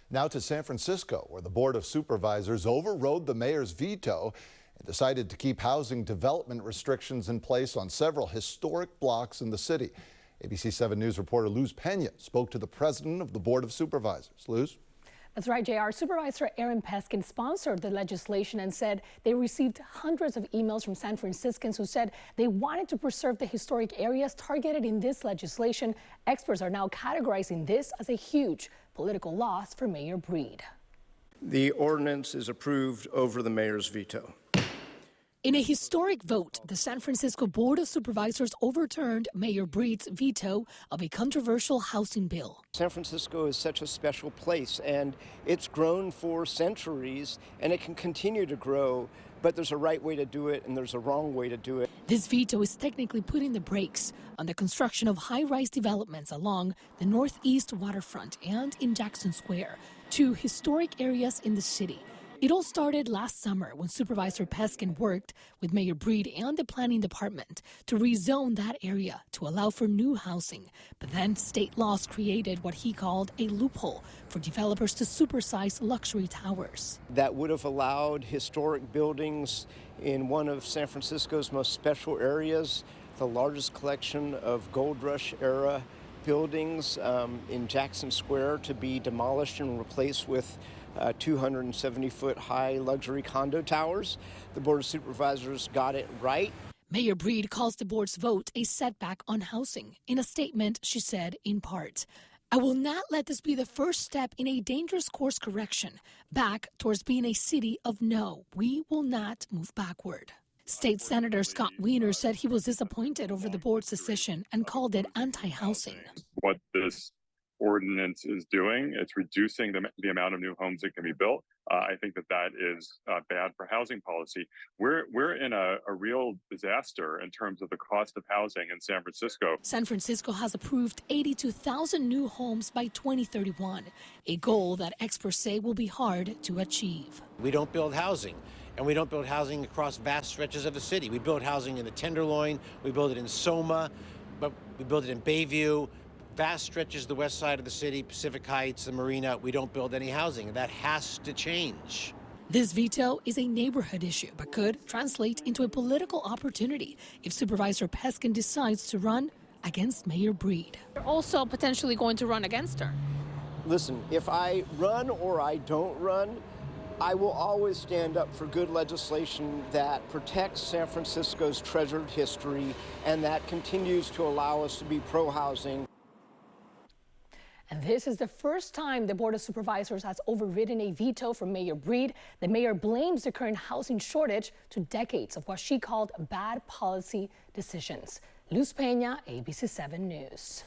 Now to San Francisco, where the Board of Supervisors overrode the mayor's veto and decided to keep housing development restrictions in place on several historic blocks in the city. ABC 7 News reporter Luz Pena spoke to the president of the Board of Supervisors. Luz? That's right, JR. Supervisor Aaron Peskin sponsored the legislation and said they received hundreds of emails from San Franciscans who said they wanted to preserve the historic areas targeted in this legislation. Experts are now categorizing this as a huge political loss for Mayor Breed. The ordinance is approved over the mayor's veto. In a historic vote, the San Francisco Board of Supervisors overturned Mayor Breed's veto of a controversial housing bill. San Francisco is such a special place, and it's grown for centuries, and it can continue to grow, but there's a right way to do it, and there's a wrong way to do it. This veto is technically putting the brakes on the construction of high-rise developments along the northeast waterfront and in Jackson Square, two historic areas in the city. It all started last summer when Supervisor Peskin worked with Mayor Breed and the planning department to rezone that area to allow for new housing. But then state laws created what he called a loophole for developers to supersize luxury towers. That would have allowed historic buildings in one of San Francisco's most special areas, the largest collection of Gold Rush era buildings in Jackson Square, to be demolished and replaced with 270-foot high luxury condo towers. The Board of Supervisors got it right. Mayor Breed calls the board's vote a setback on housing. In a statement, she said, in part, "I will not let this be the first step in a dangerous course correction back towards being a city of no. We will not move backward." State Senator Scott Wiener said he was disappointed over the board's decision and called it anti-housing. What this ordinance is doing, it's reducing the amount of new homes that can be built. I think that is bad for housing policy. We're in a real disaster in terms of the cost of housing in San Francisco. San Francisco has approved 82,000 new homes by 2031, a goal that experts say will be hard to achieve. We don't build housing, and we don't build housing across vast stretches of the city. We build housing in the Tenderloin, we build it in Soma, but we build it in Bayview. Vast stretches of the west side of the city, Pacific Heights, the Marina, we don't build any housing. That has to change. This veto is a neighborhood issue, but could translate into a political opportunity if Supervisor Peskin decides to run against Mayor Breed. You're also potentially going to run against her. Listen, if I run or I don't run, I will always stand up for good legislation that protects San Francisco's treasured history and that continues to allow us to be pro-housing. And this is the first time the Board of Supervisors has overridden a veto from Mayor Breed. The mayor blames the current housing shortage to decades of what she called bad policy decisions. Luz Pena, ABC 7 News.